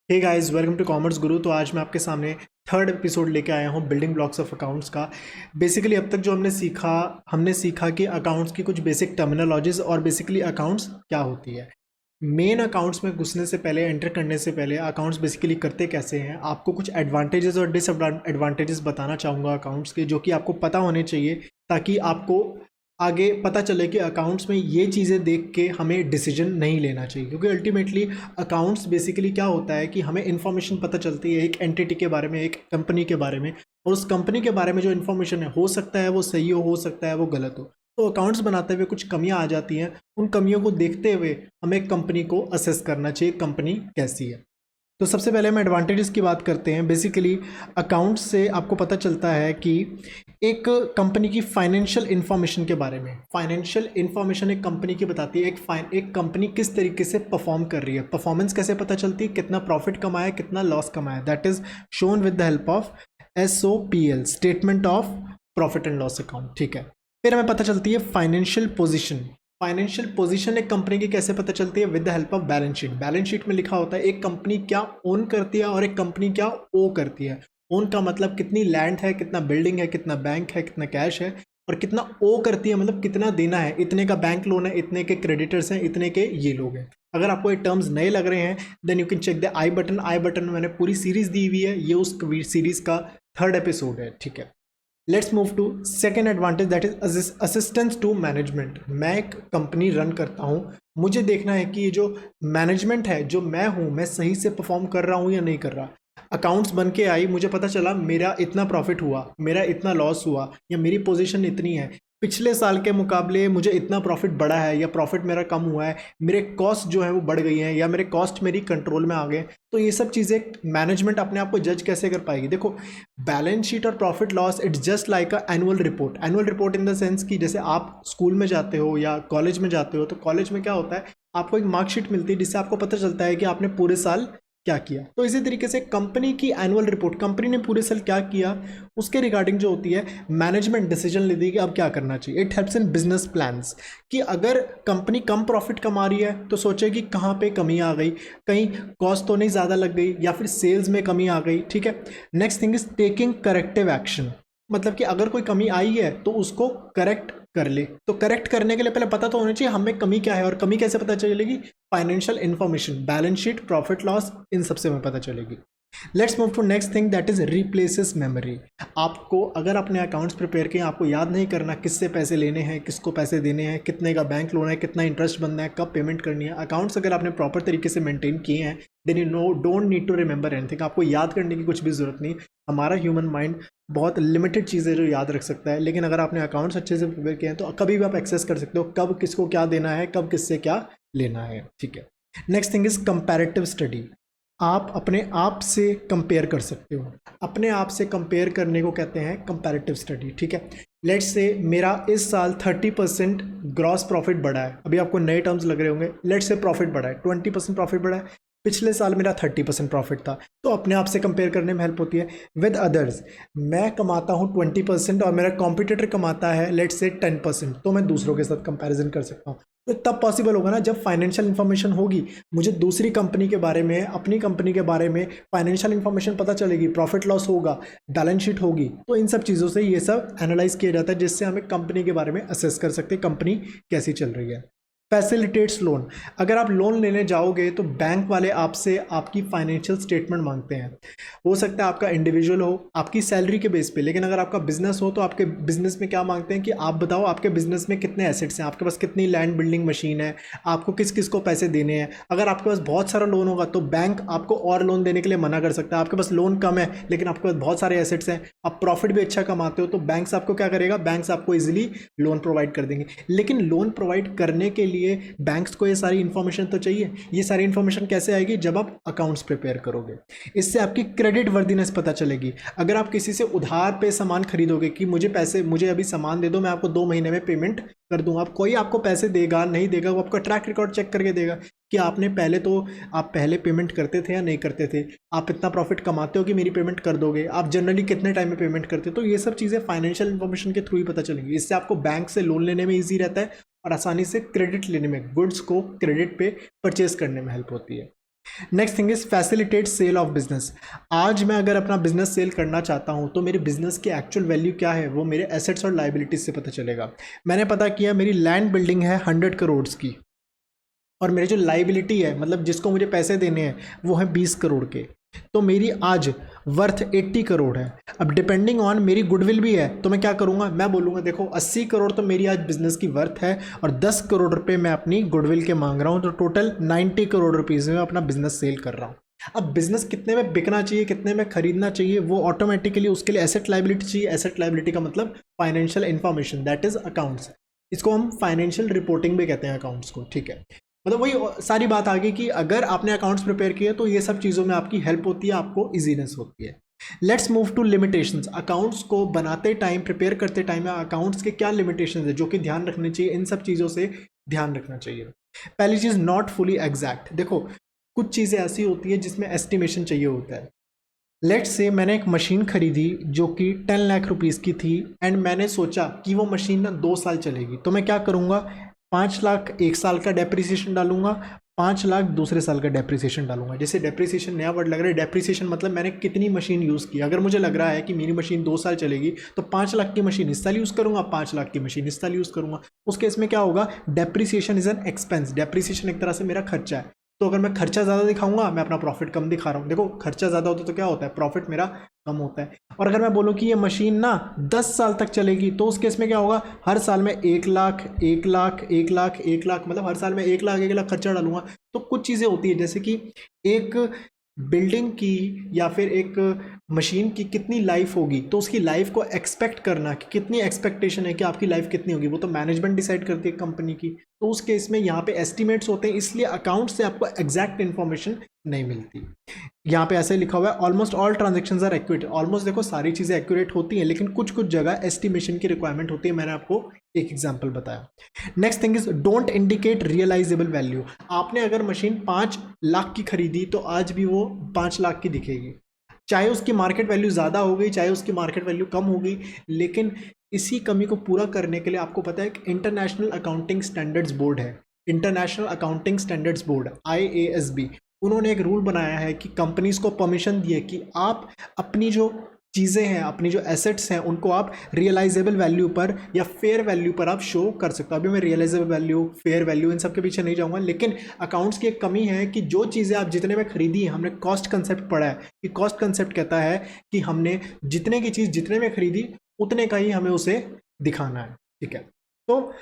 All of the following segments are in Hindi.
Hey guys, welcome to Commerce Guru. तो आज मैं आपके सामने थर्ड एपिसोड लेके आया हूँ बिल्डिंग ब्लॉक्स ऑफ अकाउंट्स का। बेसिकली अब तक जो हमने सीखा कि अकाउंट्स की कुछ बेसिक टर्मिनोलॉजीज और बेसिकली अकाउंट्स क्या होती है। मेन अकाउंट्स में घुसने से पहले, एंटर करने से पहले अकाउंट्स बेसिकली करते कैसे हैं, आपको कुछ एडवांटेजेस और डिसएडवांटेजेस बताना चाहूँगा अकाउंट्स के, जो कि आपको पता होने चाहिए ताकि आपको आगे पता चले कि अकाउंट्स में ये चीज़ें देख के हमें डिसीजन नहीं लेना चाहिए। क्योंकि अल्टीमेटली अकाउंट्स बेसिकली क्या होता है कि हमें इन्फॉर्मेशन पता चलती है एक एंटिटी के बारे में, एक कंपनी के बारे में, और उस कंपनी के बारे में जो इन्फॉर्मेशन है, हो सकता है वो सही हो सकता है वो गलत हो। तो अकाउंट्स बनाते हुए कुछ कमियां आ जाती हैं, उन कमियों को देखते हुए हमें कंपनी को असेस करना चाहिए कंपनी कैसी है। तो सबसे पहले हम एडवांटेजेस की बात करते हैं। बेसिकली अकाउंट्स से आपको पता चलता है कि एक कंपनी की फाइनेंशियल इन्फॉर्मेशन के बारे में, फाइनेंशियल इन्फॉर्मेशन एक कंपनी की बताती है एक कंपनी किस तरीके से परफॉर्म कर रही है। परफॉर्मेंस कैसे पता चलती है, कितना प्रॉफिट कमाया, कितना लॉस कमाया, that is shown with the help of SOPL, statement of profit and loss account. ठीक है, फिर हमें पता चलती है फाइनेंशियल पोजीशन। फाइनेंशियल पोजीशन एक कंपनी की कैसे पता चलती है, with the help of balance sheet. Balance sheet में लिखा होता है एक कंपनी क्या ओन करती है और एक कंपनी क्या ओ करती है। ओन का मतलब कितनी लैंड है, कितना बिल्डिंग है, कितना बैंक है, कितना कैश है, और कितना ओ करती है मतलब कितना देना है, इतने का बैंक लोन है, इतने के क्रेडिटर्स हैं, इतने के ये लोग हैं। अगर आपको ये टर्म्स नए लग रहे हैं then you can check the i button. I button में मैंने पूरी सीरीज दी हुई है, ये उस सीरीज का थर्ड एपिसोड है। ठीक है, let's move to second advantage, that is assistance to management. मैं एक कंपनी रन करता हूँ, मुझे देखना है कि ये जो मैनेजमेंट है, जो मैं हूँ, मैं सही से परफॉर्म कर रहा हूँ या नहीं कर रहा। अकाउंट्स बन के आई, मुझे पता चला मेरा इतना प्रॉफिट हुआ, मेरा इतना लॉस हुआ, या मेरी पोजीशन इतनी है, पिछले साल के मुकाबले मुझे इतना प्रॉफिट बढ़ा है या प्रॉफिट मेरा कम हुआ है, मेरे कॉस्ट जो है वो बढ़ गई हैं या मेरे कॉस्ट मेरी कंट्रोल में आ गए। तो ये सब चीज़ें मैनेजमेंट अपने आप को जज कैसे कर पाएगी। देखो, बैलेंस शीट और profit loss it's just like a annual report. Annual report in the sense कि जैसे आप स्कूल में जाते हो या कॉलेज में जाते हो, तो कॉलेज में क्या होता है, आपको एक मार्कशीट मिलती है जिससे आपको पता चलता है कि आपने पूरे साल क्या किया। तो इसी तरीके से कंपनी की एनुअल रिपोर्ट, कंपनी ने पूरे साल क्या किया उसके रिगार्डिंग जो होती है, मैनेजमेंट डिसीजन लेती है कि अब क्या करना चाहिए। It helps in business plans, कि अगर कंपनी कम प्रॉफिट कमा रही है तो सोचे कि कहाँ पे कमी आ गई, कहीं कॉस्ट तो नहीं ज़्यादा लग गई या फिर सेल्स में कमी आ गई। ठीक है, next thing is taking corrective action. मतलब कि अगर कोई कमी आई है तो उसको करेक्ट कर ले। तो करेक्ट करने के लिए पहले पता तो होना चाहिए हमें कमी क्या है, और कमी कैसे पता चलेगी, financial information, balance sheet, profit loss, इन सबसे हमें पता चलेगी। Let's move to next thing, that is replaces memory. आपको अगर अपने अकाउंट्स प्रिपेयर किए, आपको याद नहीं करना किससे पैसे लेने हैं, किसको पैसे देने हैं, कितने का बैंक लोन है, कितना इंटरेस्ट बनना है, कब पेमेंट करनी है। अकाउंट्स अगर आपने प्रॉपर तरीके से मेंटेन किए हैं then you no don't need to remember anything. आपको याद करने की कुछ भी जरूरत नहीं। हमारा ह्यूमन माइंड बहुत लिमिटेड चीज़ें जो याद रख सकता है, लेकिन अगर आपने अकाउंट्स अच्छे से प्रिपेयर किए हैं तो कभी भी आप एक्सेस कर सकते हो कब किसको क्या देना है, कब किससे क्या लेना है। ठीक है, next thing is comparative study. आप अपने आप से कंपेयर कर सकते हो, अपने आप से कंपेयर करने को कहते हैं कंपैरेटिव स्टडी। ठीक है, लेट्स से मेरा इस साल 30% ग्रॉस प्रॉफिट बढ़ा है। अभी आपको नए टर्म्स लग रहे होंगे, लेट्स से प्रॉफिट बढ़ा है, 20% प्रॉफिट बढ़ा है, पिछले साल मेरा 30% प्रॉफिट था। तो अपने आप से कंपेयर करने में हेल्प होती है विद अदर्स। मैं कमाता हूँ 20% और मेरा कॉम्पिटिटर कमाता है लेट्स से 10%, तो मैं दूसरों के साथ कंपैरिजन कर सकता हूँ। तो तब पॉसिबल होगा ना जब फाइनेंशियल इन्फॉर्मेशन होगी, मुझे दूसरी कंपनी के बारे में, अपनी कंपनी के बारे में फाइनेंशियल इन्फॉर्मेशन पता चलेगी, प्रॉफिट लॉस होगा, बैलेंस शीट होगी। तो इन सब चीज़ों से ये सब एनालाइज किया जाता है जिससे हमें कंपनी के बारे में असेस कर सकते हैं कंपनी कैसी चल रही है। Facilitates loan. अगर आप लोन लेने जाओगे तो बैंक वाले आपसे आपकी फाइनेंशियल स्टेटमेंट मांगते हैं। हो सकता है आपका इंडिविजुअल हो, आपकी सैलरी के बेस पे, लेकिन अगर आपका बिजनेस हो तो आपके बिजनेस में क्या मांगते हैं कि आप बताओ आपके बिजनेस में कितने एसेट्स हैं, आपके पास कितनी लैंड बिल्डिंग मशीन है, आपको किस किस को पैसे देने हैं। अगर आपके पास बहुत सारा लोन होगा तो बैंक आपको और लोन देने के लिए मना कर सकता है। आपके पास लोन कम है लेकिन आपके पास बहुत सारे एसेट्स हैं, आप प्रॉफिट भी अच्छा कमाते हो, तो बैंक्स आपको क्या करेगा, बैंक्स आपको इजीली लोन प्रोवाइड कर देंगे। लेकिन लोन प्रोवाइड करने के लिए बैंक्स को ये सारी इंफॉर्मेशन तो चाहिए। ये सारी इंफॉर्मेशन कैसे आएगी, जब आप अकाउंट्स प्रिपेयर करोगे। इससे आपकी क्रेडिट वर्दीनेस पता चलेगी। अगर आप किसी से उधार पे सामान खरीदोगे कि मुझे अभी सामान दे दो, मैं आपको 2 महीने में पेमेंट कर दूंगा, आप कोई आपको पैसे देगा नहीं देगा, वो आपका ट्रैक रिकॉर्ड चेक करके देगा कि आप पहले पेमेंट करते थे या नहीं करते थे, आप इतना प्रॉफिट कमाते हो कि मेरी पेमेंट कर दोगे, आप जनरली कितने टाइम में पेमेंट करते हो। तो ये सब चीज़ें फाइनेंशियल इंफॉर्मेशन के थ्रू ही पता चलेंगी। इससे आपको बैंक से लोन लेने में ईजी रहता है और आसानी से क्रेडिट लेने में, गुड्स को क्रेडिट पे परचेज करने में हेल्प होती है। Next thing is facilitate sale of business. आज मैं अगर अपना बिजनेस सेल करना चाहता हूं तो मेरे बिजनेस की एक्चुअल वैल्यू क्या है वो मेरे एसेट्स और लाइबिलिटीज से पता चलेगा। मैंने पता किया मेरी लैंड बिल्डिंग है 100 करोड़ की, और मेरी जो लाइबिलिटी है मतलब जिसको मुझे पैसे देने हैं वो है 20 करोड़ के, तो मेरी आज वर्थ 80 करोड़ है। अब डिपेंडिंग ऑन मेरी गुडविल भी है तो मैं क्या करूंगा, मैं बोलूंगा देखो 80 करोड़ तो मेरी आज बिजनेस की वर्थ है और 10 करोड़ रुपए मैं अपनी गुडविल के मांग रहा हूं, तो टोटल 90 करोड़ रुपीज़ में अपना बिजनेस सेल कर रहा हूं। अब बिजनेस कितने में बिकना चाहिए, कितने में खरीदना चाहिए, वो ऑटोमेटिकली उसके लिए एसेट लाइबिलिटी चाहिए। एसेट लाइबिलिटी का मतलब financial information, that is accounts. इसको हम फाइनेंशियल रिपोर्टिंग भी कहते हैं अकाउंट्स को, ठीक है। मतलब वही सारी बात आ गई कि अगर आपने अकाउंट्स प्रिपेयर किए तो ये सब चीज़ों में आपकी हेल्प होती है, आपको इजीनेस होती है। Let's move to limitations. Accounts को बनाते टाइम, प्रिपेयर करते टाइम अकाउंट्स के क्या लिमिटेशंस है जो कि ध्यान रखने चाहिए, इन सब चीज़ों से ध्यान रखना चाहिए। पहली चीज़, नॉट फुली एग्जैक्ट। देखो कुछ चीज़ें ऐसी होती है जिसमें एस्टिमेशन चाहिए होता है। लेट्स से मैंने एक मशीन खरीदी जो कि 10 लाख रुपीज़ की थी, एंड मैंने सोचा कि वो मशीन ना 2 साल चलेगी, तो मैं क्या करूँगा, 5 लाख एक साल का डेप्रिसिएशन डालूंगा, 5 लाख दूसरे साल का डेप्रिसिएशन डालूंगा। जैसे डेप्रिसिएशन नया वर्ड लग रहा है, डेप्रिसिएशन मतलब मैंने कितनी मशीन यूज़ की। अगर मुझे लग रहा है कि मेरी मशीन 2 साल चलेगी तो 5 लाख की मशीन इस साल यूज़ करूंगा, 5 लाख की मशीन इस साल यूज़ करूंगा। उस केस में क्या होगा, depreciation is an expense. Depreciation एक तरह से मेरा खर्चा है, तो अगर मैं खर्चा ज़्यादा दिखाऊंगा मैं अपना प्रॉफिट कम दिखा रहा हूँ। देखो खर्चा ज़्यादा होता है तो क्या होता है, प्रॉफिट मेरा कम होता है। और अगर मैं बोलूँ कि ये मशीन ना 10 साल तक चलेगी तो उस केस में क्या होगा, हर साल में 1 लाख 1 लाख 1 लाख 1 लाख, मतलब हर साल में 1 लाख 1 लाख खर्चा डालूंगा। तो कुछ चीज़ें होती है जैसे कि एक बिल्डिंग की या फिर एक मशीन की कितनी लाइफ होगी, तो उसकी लाइफ को एक्सपेक्ट करना कि कितनी एक्सपेक्टेशन है कि आपकी लाइफ कितनी होगी, वो तो मैनेजमेंट डिसाइड करती है कंपनी की। तो उस केस में यहाँ पे एस्टिमेट्स होते हैं, इसलिए अकाउंट से आपको एग्जैक्ट इन्फॉर्मेशन नहीं मिलती। यहाँ पे ऐसे लिखा हुआ है almost all transactions are accurate. Almost देखो सारी चीज़ें एक्यूरेट होती हैं, लेकिन कुछ कुछ जगह एस्टिमेशन की रिक्वायरमेंट होती है। मैंने आपको एक एग्जाम्पल बताया। Next thing is don't indicate realisable value. आपने अगर मशीन 5 लाख की खरीदी तो आज भी वो 5 लाख की दिखेगी, चाहे उसकी मार्केट वैल्यू ज़्यादा हो गई चाहे उसकी मार्केट वैल्यू कम हो गई। लेकिन इसी कमी को पूरा करने के लिए आपको पता है कि इंटरनेशनल अकाउंटिंग स्टैंडर्ड्स बोर्ड है, international accounting standards board IASB, उन्होंने एक रूल बनाया है कि कंपनीज को परमिशन दी है कि आप अपनी जो चीज़ें हैं, अपनी जो एसेट्स हैं, उनको आप रियलाइजेबल वैल्यू पर या फेयर वैल्यू पर आप शो कर सकते हो। अभी मैं रियलाइजेबल वैल्यू, फेयर वैल्यू इन सब के पीछे नहीं जाऊंगा, लेकिन अकाउंट्स की एक कमी है कि जो चीज़ें आप जितने में खरीदी है, हमने कॉस्ट कंसेप्ट पढ़ा है कि कॉस्ट कंसेप्ट कहता है कि हमने जितने की चीज़ जितने में खरीदी उतने का ही हमें उसे दिखाना है, ठीक है। तो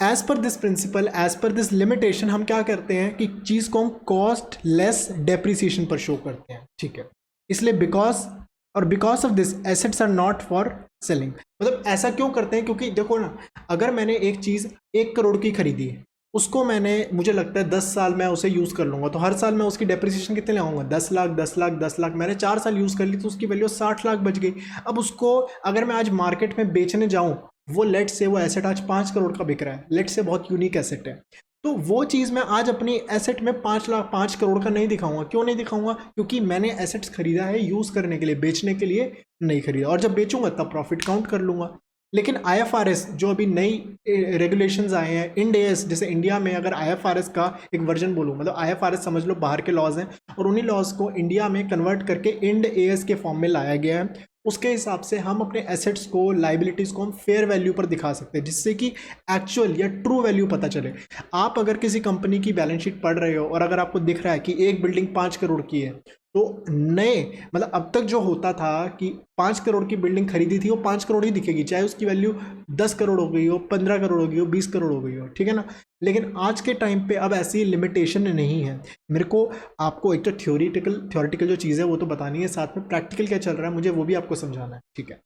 as per this principle, as per this limitation, हम क्या करते हैं कि चीज़ को हम कॉस्ट लेस डेप्रिसिएशन पर शो करते हैं, ठीक है। इसलिए because of this assets are not for selling. मतलब ऐसा क्यों करते हैं, क्योंकि देखो ना, अगर मैंने एक चीज़ 1 करोड़ की खरीदी है, उसको मुझे लगता है 10 साल मैं उसे यूज़ कर लूँगा, तो हर साल मैं उसकी डेप्रिसिएशन कितने लाऊंगा, 10 लाख 10 लाख 10 लाख। मैंने 4 साल यूज़ कर ली तो उसकी वैल्यू 60 लाख बच गई। अब उसको अगर मैं आज मार्केट में बेचने जाऊँ, वो लेट से वो एसेट आज 5 करोड़ का बिक रहा है, लेट से बहुत यूनिक एसेट है, तो वो चीज़ मैं आज अपनी एसेट में 5 करोड़ का नहीं दिखाऊंगा। क्यों नहीं दिखाऊंगा, क्योंकि मैंने एसेट्स खरीदा है यूज़ करने के लिए, बेचने के लिए नहीं खरीदा, और जब बेचूंगा तब प्रॉफिट काउंट कर लूंगा। लेकिन IFRS जो अभी नई रेगुलेशंस आए हैं, इंड AS, जैसे इंडिया में अगर IFRS का एक वर्जन बोलूँ, मतलब IFRS समझ लो बाहर के लॉज हैं और उन्हीं लॉज को इंडिया में कन्वर्ट करके इंड AS के फॉर्म में लाया गया है। उसके हिसाब से हम अपने एसेट्स को, लाइबिलिटीज़ को हम फेयर वैल्यू पर दिखा सकते हैं, जिससे कि एक्चुअल या ट्रू वैल्यू पता चले। आप अगर किसी कंपनी की बैलेंस शीट पढ़ रहे हो और अगर आपको दिख रहा है कि एक बिल्डिंग 5 करोड़ की है, तो नए मतलब अब तक जो होता था कि 5 करोड़ की बिल्डिंग खरीदी थी वो 5 करोड़ ही दिखेगी, चाहे उसकी वैल्यू 10 करोड़ हो गई हो, 15 करोड़ हो गई हो, 20 करोड़ हो गई हो, ठीक है ना। लेकिन आज के टाइम पे अब ऐसी लिमिटेशन नहीं है। मेरे को आपको एक तो थ्योरेटिकल जो चीज़ है वो तो बतानी है, साथ में प्रैक्टिकल क्या चल रहा है मुझे वो भी आपको समझाना है, ठीक है।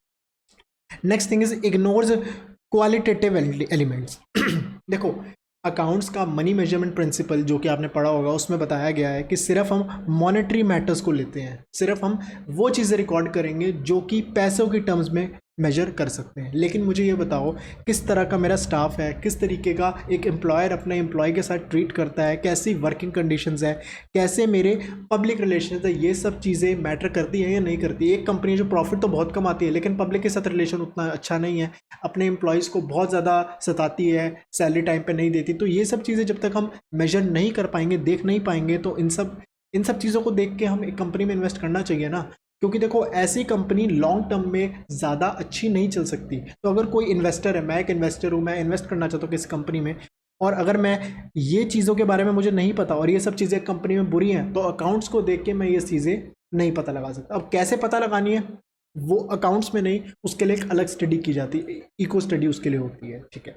Next thing is ignores qualitative elements. देखो अकाउंट्स का मनी मेजरमेंट प्रिंसिपल जो कि आपने पढ़ा होगा, उसमें बताया गया है कि सिर्फ हम मॉनेटरी मैटर्स को लेते हैं, सिर्फ हम वो चीज़ें रिकॉर्ड करेंगे जो कि पैसों की टर्म्स में मेजर कर सकते हैं। लेकिन मुझे ये बताओ किस तरह का मेरा स्टाफ है, किस तरीके का एक एम्प्लॉयर अपने एम्प्लॉय के साथ ट्रीट करता है, कैसी वर्किंग कंडीशंस है, कैसे मेरे पब्लिक रिलेशंस है, ये सब चीज़ें मैटर करती हैं या नहीं करती। एक कंपनी जो प्रॉफिट तो बहुत कमाती है लेकिन पब्लिक के साथ रिलेशन उतना अच्छा नहीं है, अपने एम्प्लॉयज़ को बहुत ज़्यादा सताती है, सैलरी टाइम पर नहीं देती, तो ये सब चीज़ें जब तक हम मेजर नहीं कर पाएंगे, देख नहीं पाएंगे, तो इन सब इन सब चीज़ों को देख के हम एक कंपनी में इन्वेस्ट करना चाहिए ना, क्योंकि देखो ऐसी कंपनी लॉन्ग टर्म में ज़्यादा अच्छी नहीं चल सकती। तो अगर कोई इन्वेस्टर है, मैं एक इन्वेस्टर हूँ, मैं इन्वेस्ट करना चाहता हूँ किसी कंपनी में, और अगर मैं ये चीज़ों के बारे में मुझे नहीं पता और ये सब चीज़ें कंपनी में बुरी हैं, तो अकाउंट्स को देख के मैं ये चीज़ें नहीं पता लगा सकता। अब कैसे पता लगानी है वो अकाउंट्स में नहीं, उसके लिए एक अलग स्टडी की जाती है, इको स्टडी उसके लिए होती है, ठीक है।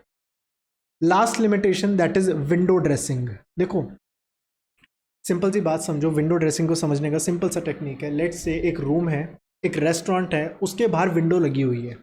Last limitation that is window dressing. देखो सिंपल सी बात समझो, विंडो ड्रेसिंग को समझने का सिंपल सा टेक्निक है। लेट्स से एक रूम है, एक रेस्टोरेंट है, उसके बाहर विंडो लगी हुई है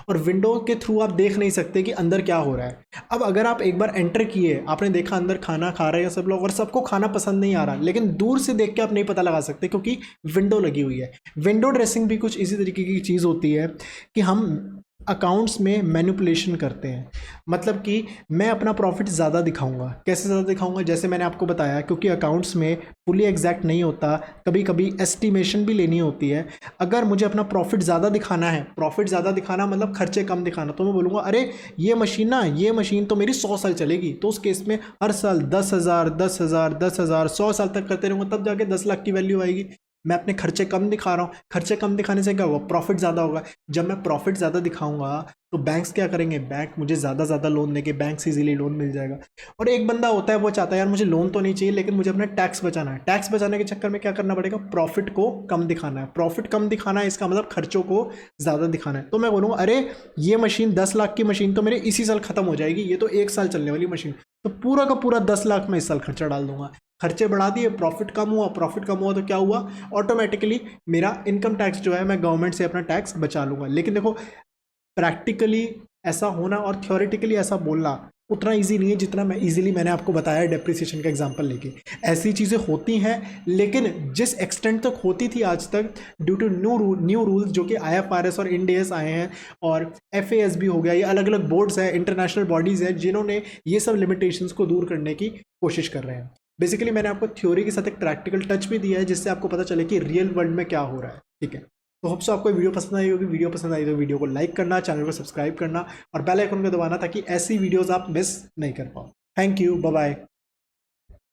और विंडो के थ्रू आप देख नहीं सकते कि अंदर क्या हो रहा है। अब अगर आप एक बार एंटर किए, आपने देखा अंदर खाना खा रहे हैं सब लोग और सबको खाना पसंद नहीं आ रहा, लेकिन दूर से देख के आप नहीं पता लगा सकते क्योंकि विंडो लगी हुई है। विंडो ड्रेसिंग भी कुछ इसी तरीके की चीज़ होती है कि हम अकाउंट्स में मैनिपुलेशन करते हैं। मतलब कि मैं अपना प्रॉफिट ज़्यादा दिखाऊंगा। कैसे ज़्यादा दिखाऊंगा? जैसे मैंने आपको बताया, क्योंकि अकाउंट्स में फुली एग्जैक्ट नहीं होता, कभी कभी एस्टिमेशन भी लेनी होती है। अगर मुझे अपना प्रॉफिट ज़्यादा दिखाना है, प्रॉफिट ज़्यादा दिखाना मतलब खर्चे कम दिखाना, तो मैं बोलूँगा अरे ये मशीन ना, ये मशीन तो मेरी 100 साल चलेगी। तो उस केस में हर साल 10,000 10,000 10,000 100 साल तक करते रहूँगा, तब जाके 10 लाख की वैल्यू आएगी। मैं अपने खर्चे कम दिखा रहा हूँ। खर्चे कम दिखाने से क्या होगा? प्रॉफिट ज़्यादा होगा। जब मैं प्रॉफिट ज़्यादा दिखाऊंगा तो बैंक्स क्या करेंगे? बैंक मुझे ज़्यादा ज़्यादा लोन देंगे, बैंक से इजीली लोन मिल जाएगा। और एक बंदा होता है वो चाहता है यार मुझे लोन तो नहीं चाहिए लेकिन मुझे अपना टैक्स बचाना है। टैक्स बचाने के चक्कर में क्या करना पड़ेगा? प्रॉफिट को कम दिखाना है। प्रॉफिट कम दिखाना है इसका मतलब खर्चों को ज़्यादा दिखाना है। तो मैं बोलूँगा अरे ये मशीन 10 लाख की मशीन तो मेरे इसी साल ख़त्म हो जाएगी, ये तो 1 साल चलने वाली मशीन, तो पूरा का पूरा 10 लाख में इस साल खर्चा डाल दूंगा। खर्चे बढ़ा दिए, प्रॉफिट कम हुआ, प्रॉफिट कम हुआ तो क्या हुआ? ऑटोमेटिकली मेरा इनकम टैक्स जो है मैं गवर्नमेंट से अपना टैक्स बचा लूँगा। लेकिन देखो प्रैक्टिकली ऐसा होना और थ्योरेटिकली ऐसा बोलना उतना इजी नहीं है जितना मैंने आपको बताया डेप्रिसिएशन का एग्जांपल लेके। ऐसी चीज़ें होती हैं, लेकिन जिस एक्सटेंट तक होती थी आज तक, ड्यू टू न्यू रूल्स जो कि IFRS और इंड AS आए हैं और FAS भी हो गया, ये अलग अलग बोर्ड्स हैं, इंटरनेशनल बॉडीज़ हैं जिन्होंने ये सब लिमिटेशंस को दूर करने की कोशिश कर रहे हैं। बेसिकली मैंने आपको थ्योरी के साथ एक प्रैक्टिकल टच भी दिया है जिससे आपको पता चले कि रियल वर्ल्ड में क्या हो रहा है, ठीक है। तो होप सो आपको वीडियो पसंद आई होगी। वीडियो पसंद आई तो वीडियो को लाइक करना, चैनल को सब्सक्राइब करना और बेल आइकन को दबाना ताकि ऐसी वीडियोस आप मिस नहीं कर पाओ। Thank you, bye bye.